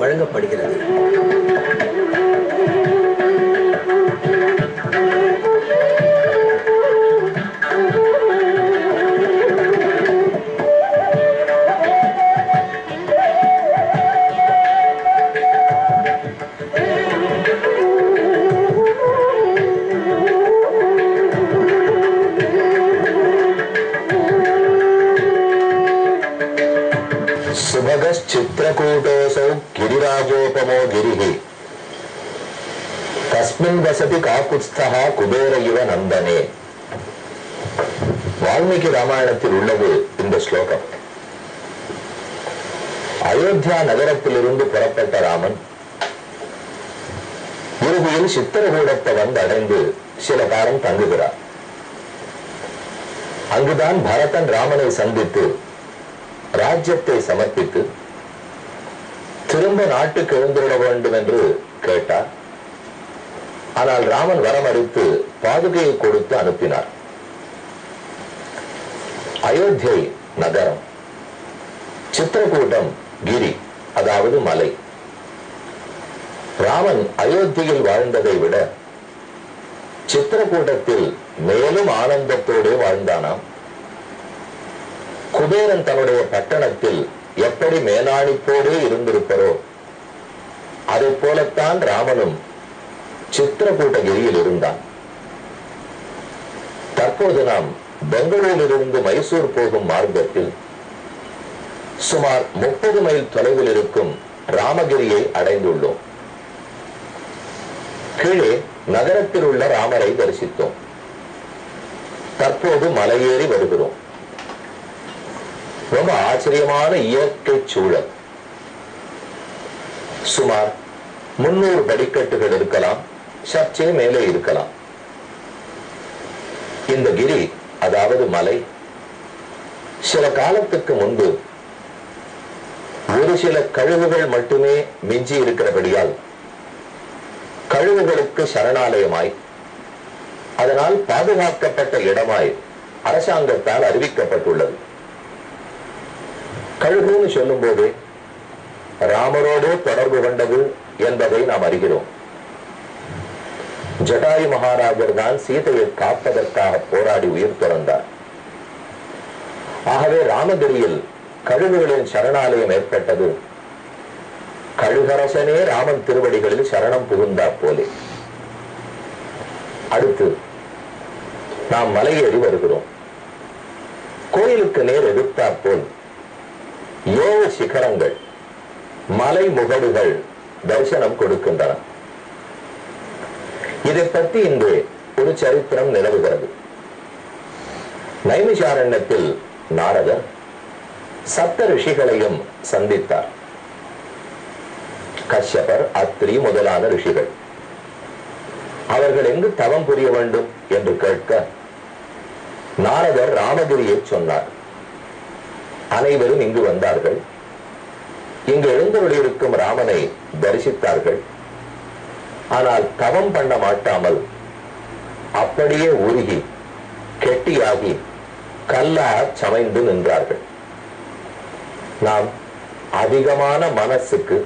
வழங்கப்படுகிறது. चित्रकूटोऽसौ गिरिराजोपमो गिरिः तस्मिन् वसति काकुत्स्थः कुबेर इव नन्दने. வால்மீகி ராமாயணத்தில் உள்ளது இந்த ஸ்லோகம். அயோத்தியா நகரத்திலிருந்து புறப்பட்ட ராமன் இறுதியில் சித்திரகூடத்தை வந்து அடைந்து சில காலம் தங்குகிறார். அங்குதான் பரதன் ராமனை சந்தித்து ராஜ்யத்தை சமர்ப்பித்து திரும்ப நாட்டுக்கு எழுந்துவிட வேண்டும் என்று கேட்டார். ஆனால் ராமன் வரமறுத்து பாதுகையை கொடுத்து அனுப்பினார். அயோத்தியை நகரம், சித்திரகூட்டம் கிரி, அதாவது மலை. ராமன் அயோத்தியில் வாழ்ந்ததை விட சித்திரகூட்டத்தில் மேலும் ஆனந்தத்தோடு வாழ்ந்தானாம். குபேரன் தன்னுடைய பட்டணத்தில் எப்படி மேலாணிப்போடு இருந்திருப்பரோ அதை போலத்தான் ராமனும் சித்திரகூட்டகிரியில் இருந்தான். தற்போது நாம் பெங்களூரிலிருந்து மைசூர் போகும் மார்க்கத்தில் சுமார் 30 மைல் தொலைவில் இருக்கும் ராமகிரியை அடைந்துள்ளோம். கீழே நகரத்தில் உள்ள ராமரை தரிசித்தோம். தற்போது மலையேறி வருகிறோம். ரொம்ப ஆச்சரியமான இயற்கை சூழல். சுமார் 300 படிக்கட்டுகள் இருக்கலாம், சற்றே மேலே இருக்கலாம். இந்த கிரி, அதாவது மலை, சில காலத்துக்கு முன்பு ஒரு சில கழுகுகள் மட்டுமே மிஞ்சி இருக்கிறபடியால் கழுகுகளுக்கு சரணாலயமாய், அதனால் பாதுகாக்கப்பட்ட இடமாய் அரசாங்கத்தால் அறிவிக்கப்பட்டுள்ளது. கழுகுன்னு சொல்லும் போது ராமரோடு தொடர்பு கொண்டது என்பதை நாம் அறிகிறோம். ஜடாயு மகாராஜர் தான் சீதையை காப்பதற்காக போராடி உயிர் துறந்தார். ஆகவே ராமகிரியில் கழுகுகளின் சரணாலயம் ஏற்பட்டது கழுகரசனே ராமன் திருவடிகளில் சரணம் புகுந்தார் போலே. அடுத்து நாம் மலையேறி வருகிறோம். கோயிலுக்கு நேர் எதிர்த்தாற் போல் 7 சிகரங்கள், மலை முகடுகள் தரிசனம் கொடுக்கின்றன. இதை பற்றி இன்று ஒரு சரித்திரம் நிலவுகிறது. நைமிஷாரண்யத்தில் நாரதர் சப்த ரிஷிகளையும் சந்தித்தார். கஷ்யபர், அத்ரி முதலான ரிஷிகள். அவர்கள் எங்கு தவம் புரிய வேண்டும் என்று கேட்க நாரதர் ராமகிரியை சொன்னார். அனைவரும் இங்கு வந்தார்கள். இங்கு எழுந்தருளியிருக்கும் ராமனை தரிசித்தார்கள். ஆனால் தவம் பண்ண மாட்டாமல் அப்படியே உருகி கெட்டியாகி கல்லாக சமைந்து நின்றார்கள். நாம் அதிகமான மனசுக்கு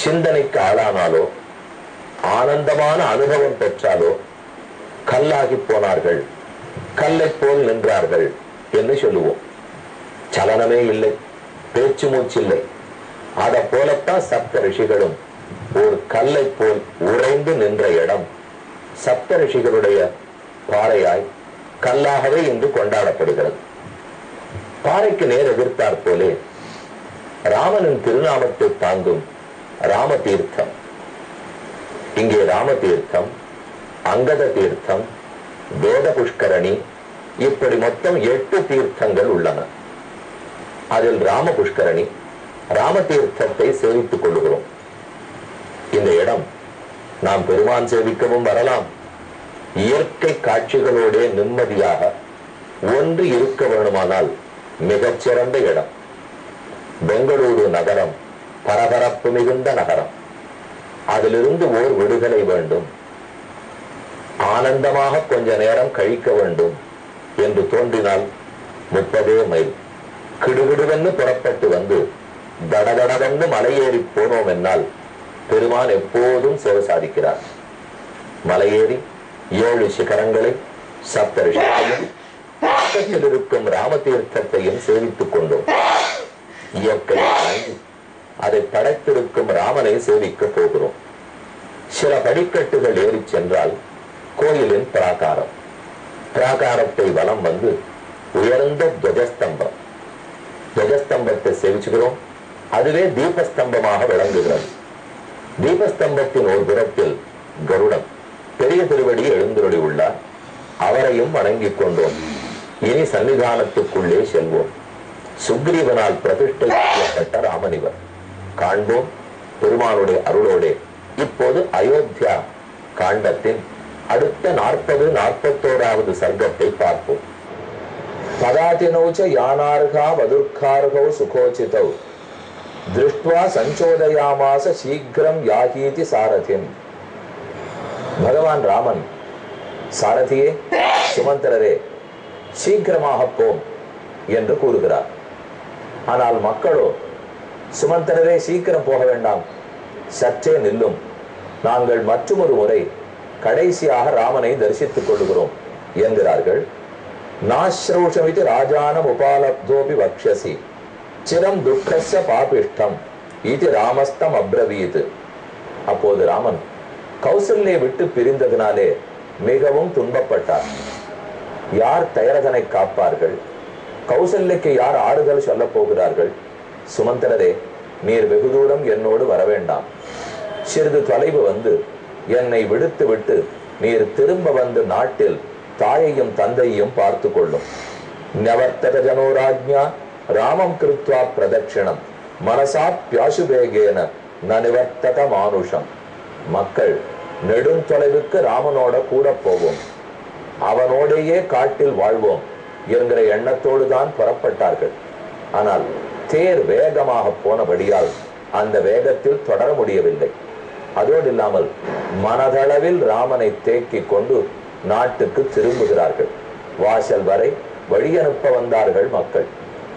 சிந்தனைக்கு ஆளானாலோ ஆனந்தமான அனுபவம் பெற்றாலோ கல்லாகி போனார்கள், கல்லை போல் நின்றார்கள் என்று சொல்லுவோம். சலனமே இல்லை, பேச்சு மூச்சில்லை. அதை போலத்தான் சப்த ரிஷிகளும் ஒரு கல்லை போல் உறைந்து நின்ற இடம் சப்த ரிஷிகளுடைய பாறையாய் கல்லாகவே இன்று கொண்டாடப்படுகிறது. பாறைக்கு நேர் எதிர்த்தாற் போலே ராமனின் திருநாமத்தை தாங்கும் ராம தீர்த்தம். இங்கே ராம தீர்த்தம், அங்கத தீர்த்தம், வேத புஷ்கரணி, இப்படி மொத்தம் 8 தீர்த்தங்கள் உள்ளன. அதில் ராம புஷ்கரணி, ராம தீர்த்தத்தை சேவித்துக் கொள்கிறோம். இந்த இடம் நாம் பெருமான் சேவிக்கவும் வரலாம், இயற்கை காட்சிகளோட நிம்மதியாக ஒன்று இருக்க வேண்டுமானால் மிகச்சிறந்த இடம். பெங்களூரு நகரம் பரபரப்பு மிகுந்த நகரம். அதிலிருந்து ஓர் விடுதலை வேண்டும், ஆனந்தமாக கொஞ்ச நேரம் கழிக்க வேண்டும் என்று தோன்றினால் 30 மைல் கிடுகிடுவென்று புறப்பட்டு வந்து தடதடவென்று மலையேறி போனோம் என்னால் பெருமான் எப்போதும் சேவை சாதிக்கிறார். மலையேறி 7 சிகரங்களை சப்தரிஷிகளையும் பக்கத்தில் இருக்கும் ராமதீர்த்தத்தையும் சேவித்துக் கொண்டோம். இயற்கையை தாண்டி அதை படைத்திருக்கும் ராமனை சேவிக்க போகிறோம். சில படிக்கட்டுகள் ஏறி சென்றால் கோயிலின் பிராகாரம். பிராகாரத்தை வலம் வந்து உயர்ந்த துவஜஸ்தம்பம். துவஜஸ்தம்பத்தை சேவிச்சுக்கிறோம். அதுவே தீபஸ்தம்பமாக விளங்குகிறது. தீபஸ்தம்பத்தின் ஒரு புறத்தில் கருடன் பெரிய திருவடி எழுந்தருளி உள்ளார். அவரையும் வணங்கிக் கொண்டோம். இனி சன்னிதானத்துக்குள்ளே செல்வோம். சுக்ரீவனால் பிரதிஷ்டை செய்யப்பட்ட ராமனிவர் காண்போம். பெருமானுடைய அருளோடே இப்போது அயோத்தியா காண்டத்தின் அடுத்த 40-41வது சர்க்கத்தை பார்ப்போம். பதாதினௌச்ச யானார்கா வதுர்கார்கௌ சுகோசிதௌ திருஷ்ட்வா சஞ்சோதயாமாச சீக்கிரம் யாகீதி சாரதிம். பகவான் ராமன் சாரதியே, சுமந்திரரே, சீக்கிரமாக போம் என்று கூறுகிறார். ஆனால் மக்களோ, சுமந்திரரே சீக்கிரம் போக வேண்டாம், சற்றே நில்லும், நாங்கள் மற்றொரு முறை கடைசியாக ராமனை தரிசித்துக் கொள்ளுகிறோம் என்கிறார்கள். நாஸ்ரௌஷமிதி ராஜானம் உபாலப்தோபி வக்ஷசி சிரம் துக்கஸ்ய பாபிஷ்டம் இது ராமஸ்தம் அப்ரவீத். அப்போது ராமன் கௌசல்யை விட்டு பிரிந்ததினாலே மிகவும் துன்பப்பட்டார். யார் தயரதனை காப்பார்கள்? கௌசல்யக்கு யார் ஆறுதல் சொல்ல போகிறார்கள்? சுமந்திரரே, நீர் வெகு தூரம் என்னோடு வரவேண்டாம். சிறிது தொலைவு வந்து என்னை விடுத்து விட்டு நீர் திரும்ப வந்து நாட்டில் தாயையும் தந்தையும் பார்த்து கொள்ளும். நவர்த்தக ஜனோராஜ்ஞா ராமம் கிருத்வா பிரதட்சிணம் மனசா பியாசுபேகேன நனிவர்த்தக மானுஷம். மக்கள் நெடும் தொலைவுக்கு ராமனோட கூட போவோம், அவனோடையே காட்டில் வாழ்வோம் என்கிற எண்ணத்தோடு தான் புறப்பட்டார்கள். ஆனால் தேர் வேகமாக போனபடியால் அந்த வேகத்தில் தொடர முடியவில்லை. அதோடு இல்லாமல் மனதளவில் ராமனை தேக்கிக் கொண்டு நாட்டுக்கு திரும்புகிறார்கள். வாசல் வரை வழியனுப்ப வந்தார்கள் மக்கள்.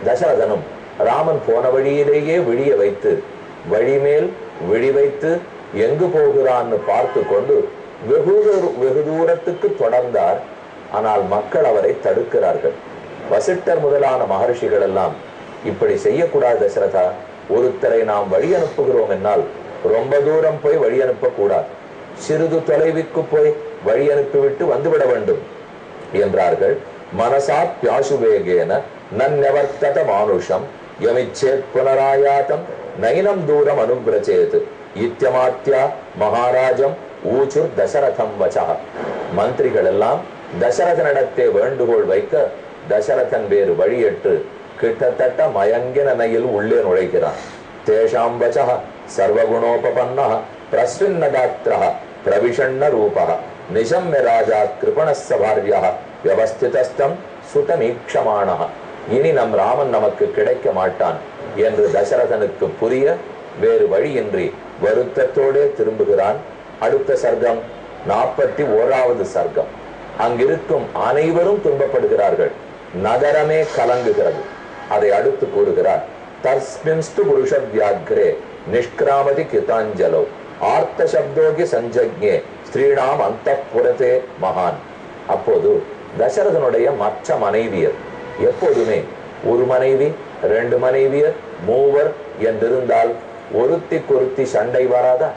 தசரதனும் ராமன் போன வழியிலேயே விழிய வைத்து வழிமேல் விழி வைத்து எங்கு போகிறான்னு பார்த்து கொண்டு வெகு தூரத்துக்கு தொடர்ந்தார். ஆனால் மக்கள் அவரை தடுக்கிறார்கள். வசிட்டர் முதலான மகர்ஷிகள் எல்லாம் இப்படி செய்யக்கூடாது தசரதா, ஒருத்தரை நாம் வழி அனுப்புகிறோம் என்னால் ரொம்ப தூரம் போய் வழி அனுப்ப கூடாது, சிறிது தொலைவுக்கு போய் வழி அனுப்பிவிட்டு வந்துவிட வேண்டும் என்றார்கள். மனசா பியாசுவேகேன நன்யவர்த்தத மானுஷம் யமிச்சேத் புனராயாதம் நைனம் தூரம் அனுப்ரச்சேத் இத்தியமாத்யா மகாராஜம் ஊச்சுர் தசரதம் வசா. மந்திரிகள் எல்லாம் தசரதனிடத்தே வேண்டுகோள் வைக்க தசரதன் வேறு வழியற்று கிட்டத்தட்ட மயங்கின நிலையில் உள்ளே நுழைகிறான். தேஷாம் வசா சர்வகுணோபபன்னஹ பிரஸ்வின்னதாத்ரஹ பிரவிஷண்ண ரூபஹ நிஷம்ய ராஜா கிருபணஸ்ஸ பார்யஹ வியவஸ்திதஸ்தம் சுதமீக்ஷமானஹ. இனி நம் ராமன் நமக்கு கிடைக்க மாட்டான் என்று தசரதனுக்கு புரிய வேறு வழியின்றி வருத்தத்தோடே திரும்புகிறான். அடுத்த சர்க்கம் 41வது சர்க்கம். அங்கிருக்கும் அனைவரும் துன்பப்படுகிறார்கள், நகரமே கலங்குகிறது. அதை அடுத்து கூறுகிறார். தஸ்மின்ஸ்து புருஷ வியாக்ரே நிஷ்கிராமதி கிருதாஞ்சலோ ஆர்த்த சப்தோகி சஞ்சக்ஞே ஸ்ரீணாம் அந்தப்புரதே மகான். அப்போது தசரதனுடைய மற்ற மனைவியர், எப்போதுமே ஒரு மனைவி 2 மனைவியர் 3 என்றிருந்தால் ஒருத்திக்கொருத்தி சண்டை வராதா?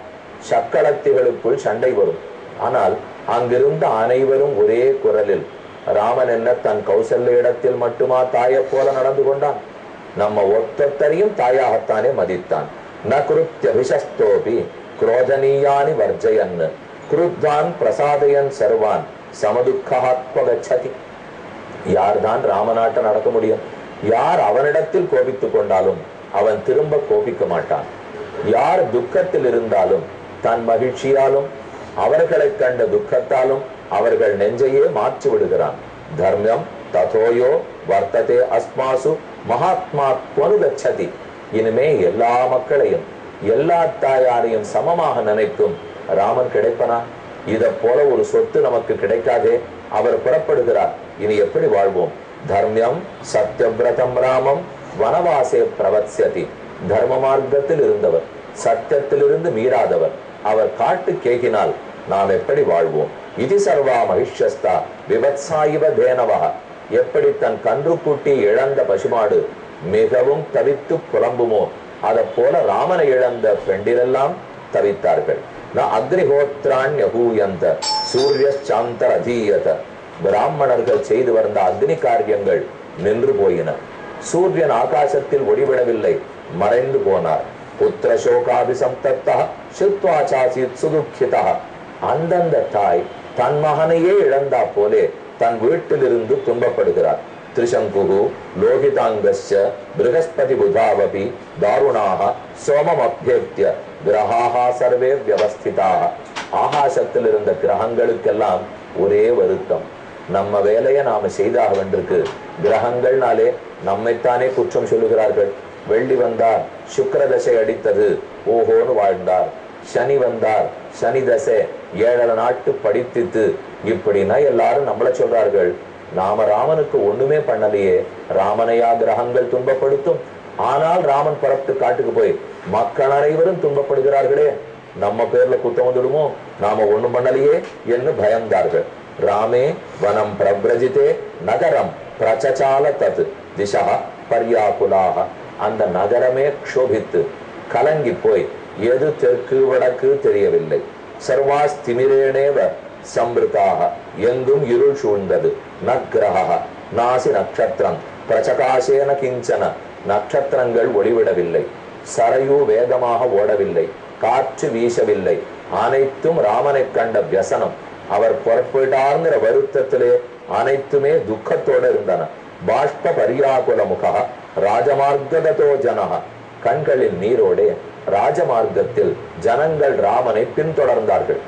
சக்களத்திகளுக்குள் சண்டை வரும். ஆனால் அங்கிருந்த அனைவரும் ஒரே குரலில், ராமன் என்ன தன் கௌசல்ய இடத்தில் மட்டுமா தாயை போல நடந்து கொண்டான்? நம்ம ஒத்தத்தரையும் தாயாகத்தானே மதித்தான். ந கிருத்யபிஷஸ்தோபி குரோதனீயானி வர்ஜயன் கிருத்வான் பிரசாதயன் சர்வான் சமதுக்காத்வகச்சதி. யார்தான் ராமநாட்ட நடக்க முடியும்? யார் அவனிடத்தில் கோபித்துக் கொண்டாலும் அவன் திரும்ப கோபிக்க மாட்டான். யார் துக்கத்தில் இருந்தாலும் தன் மகிழ்ச்சியாலும் அவர்களை கண்ட துக்கத்தாலும் அவர்கள் நெஞ்சையே மாற்றி விடுகிறான். தர்மம் ததோயோ வர்த்ததே அஸ்மாசு மகாத்மா துவனுகச்சதி. இனிமே எல்லா மக்களையும் எல்லா தாயாரையும் சமமாக நினைக்கும் ராமன் கிடைப்பனா? இதை போல ஒரு சொத்து நமக்கு கிடைக்காதே. அவர் புறப்படுகிறார், இனி எப்படி வாழ்வோம்? தர்மியம் சத்யவிரதம் ராமம் வனவாசே பிரவத்ஸ்யதி தர்ம மார்க்கத்தில் இருந்தவர், சத்தியத்திலிருந்து மீறாதவர். அவர் காட்டு கேகினால் நாம் எப்படி வாழ்வோம்? இது சர்வா மகிஷஸ்தா விவத்சாயிவ தேனவா. எப்படி தன் கன்றுக்குட்டி இழந்த பசுமாடு மிகவும் தவித்து புலம்புமோ அதை போல ராமனை இழந்த பெண்டிரெல்லாம் தவித்தார்கள். அக்னிஹோத்ராண்யகூயந்த சூரிய சாந்தர் அதீயத. பிராமணர்கள் செய்து வந்த அக்னி காரியங்கள் நின்று போயின. சூரியன் ஆகாசத்தில் ஒளிவிடவில்லை, மறைந்து போனார். புத்திர சோகாபிசம்தத்தா சித்வாசாசித் சுதுக்கிதா. அந்தந்த தாய் தன் மகனையே இழந்தா போலே தன் வீட்டிலிருந்து துன்பப்படுகிறார். திரிசங்குகு லோகிதாங்கஸ்ய ப்ருஹஸ்பதி புதாவபி தாருணாக சோமம் அபியேத்ய கிரகாஹா சர்வே வியவஸ்திதாக. ஆகாசத்தில் இருந்த கிரகங்களுக்கெல்லாம் ஒரே வருத்தம், நம்ம வேலையை நாம செய்தாக வென்றிருக்கு. கிரகங்கள்னாலே நம்மைத்தானே குற்றம் சொல்லுகிறார்கள். வெள்ளி வந்தார், சுக்கிர தசை அடித்தது, ஓஹோன்னு வாழ்ந்தார். சனி வந்தார், சனி தசை 7 நாட்டு படித்தித்து. இப்படின்னா எல்லாரும் நம்மள சொல்றார்கள். நாம ராமனுக்கு ஒண்ணுமே பண்ணலையே, ராமனையா கிரகங்கள் துன்பப்படுத்தும்? ஆனால் ராமன் பரப்பு காட்டுக்கு போய் மக்கள் அனைவரும் துன்பப்படுகிறார்களே, நம்ம பேர்ல குத்தம் வந்துடுமோ, நாம ஒண்ணும் பண்ணலையே என்று பயந்தார்கள். ராமே வனம் பிரவ்ரஜிதே நகரம் பிரச்சால தத் திசா பர்யாகுலாக. அந்த நகரமே க்ஷோபித்து கலங்கி போய் எது தெற்கு வடக்கு தெரியவில்லை. சர்வாஸ்திமிரேனேவ சம்பிருதாக. எங்கும் இருள் சூழ்ந்தது. நக்ரஹ நாசி நக்ஷத்திரம் பிரசகாசேன கிஞ்சன. நட்சத்திரங்கள் ஒளிவிடவில்லை. சரையு வேகமாக ஓடவில்லை. காற்று வீசவில்லை. அனைத்தும் ராமனை கண்ட வியசனம். அவர் புறப்பட்டார்ங்கிற வருத்தத்திலே அனைத்துமே துக்கத்தோடு இருந்தன. பாஷ்ப பரியாகுல முகா ராஜமார்கதோ ஜனக. கண்களில் நீரோடே ராஜமார்க்கத்தில் ஜனங்கள் ராமனை பின்தொடர்ந்தார்கள்.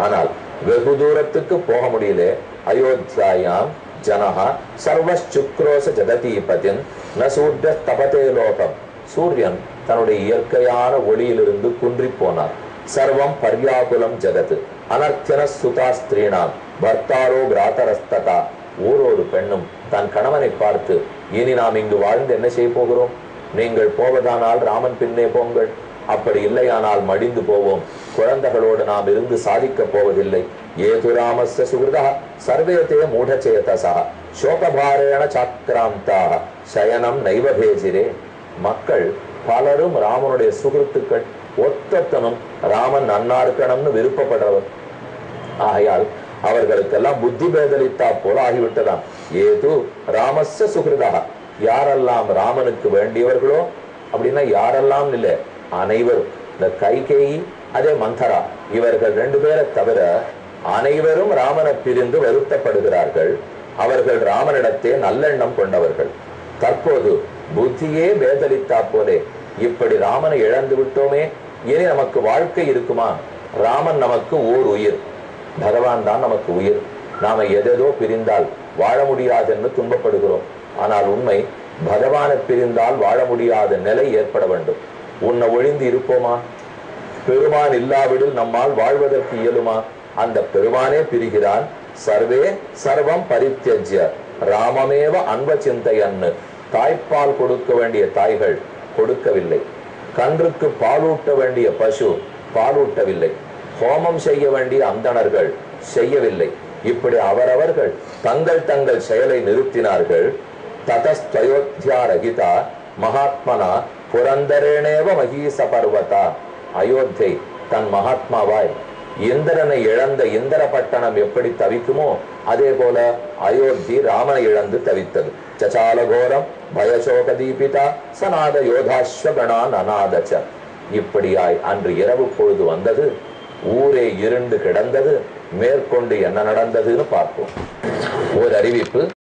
ஆனால் வெகு தூரத்துக்கு போக முடியல. அயோத்தியாயாம் ஜனஹா சர்வசுக்ரோச ஜகதீபதின் ந சூர்ய தபதே லோகம். சூரியன் தன்னுடைய இயற்கையான ஒளியிலிருந்து குன்றி போனார். சர்வம் பர்யாகுலம் ஜகத் அனர்த்தன சுதா ஸ்திரீனாம் பர்த்தாரோ பிராதரஸ்ததா. ஓரொரு பெண்ணும் தன் கணவனை பார்த்து, இனி நாம் இங்கு வாழ்ந்து என்ன செய்ய போகிறோம்? நீங்கள் போவதானால் ராமன் பின்னே போங்கள், அப்படி இல்லையானால் மடிந்து போவோம். குழந்தைகளோடு நாம் இருந்து சாதிக்க போவதில்லை. ஏது ராமஸ்ய சுகிருதா சர்வேதே மூடச்சேதசா சோகபாரேண சாக்ராந்தாக சயனம் நைவபேஜிரே. மக்கள் பலரும் ராமனுடைய சுகிருத்துக்கள். ஒத்தனும் ராமன் நன்னா இருக்கணும்னு விருப்பப்படுறவர். ஆகையால் அவர்களுக்கெல்லாம் புத்தி பேதலித்தா போல ஆகிவிட்டதாம். ஏது ராமஸ்ய சுகிருதா. யாரெல்லாம் ராமனுக்கு வேண்டியவர்களோ, அப்படின்னா யாரெல்லாம் இல்லை, அனைவரும். இந்த கைகேயி அதே மந்தரா இவர்கள் 2 பேரை தவிர அனைவரும் ராமனை பிரிந்து வருத்தப்படுகிறார்கள். அவர்கள் ராமனிடத்தே நல்லெண்ணம் கொண்டவர்கள். தற்போது புத்தியே பேதலித்தா போலே இப்படி ராமனை இழந்து விட்டோமே, இனி நமக்கு வாழ்க்கை இருக்குமா? ராமன் நமக்கு ஓர் உயிர், பகவான் தான் நமக்கு உயிர். நாம எதேதோ பிரிந்தால் வாழ முடியாதென்று துன்பப்படுகிறோம். ஆனால் உண்மை, பகவானை பிரிந்தால் வாழ முடியாத நிலை ஏற்பட வேண்டும். உன்னை ஒழிந்து இருப்போமா? பெருமான் இல்லாவிடில் நம்மால் வாழ்வதற்கு இயலுமா? அந்த பெருமானே பிரிகிறான். சர்வே சர்வம் பரித்யஜ்ய ராமமேவ அன்ப சிந்தையன்னு. தாய்ப்பால் கொடுக்க வேண்டிய தாய்கள் கொடுக்கவில்லை. கன்றுக்கு பாலூட்ட வேண்டிய பசு பாலூட்டவில்லை. ஹோமம் செய்ய வேண்டிய அந்தணர்கள் செய்யவில்லை. இப்படி அவரவர்கள் தங்கள் தங்கள் செயலை நிறுத்தினார்கள். ததஸ்தயோத்யா ரகிதா மகாத்மனா புரந்தரேணேவ மகீச பர்வதா. அயோத்தியை தன் மகாத்மாவாய் இந்திரனை இழந்த இந்திர பட்டணம் எப்படி தவிக்குமோ அதே போல அயோத்தி ராமனை இழந்து தவித்தது. சசால கோரம் பயசோக தீபிதா சநாத யோதாஸ்வகணா நநாதச்ச. இப்படியாய் அன்று இரவு பொழுது வந்தது. ஊரே இருண்டு கிடந்தது. மேற்கொண்டு என்ன நடந்ததுன்னு பார்ப்போம். ஒரு அறிவிப்பு.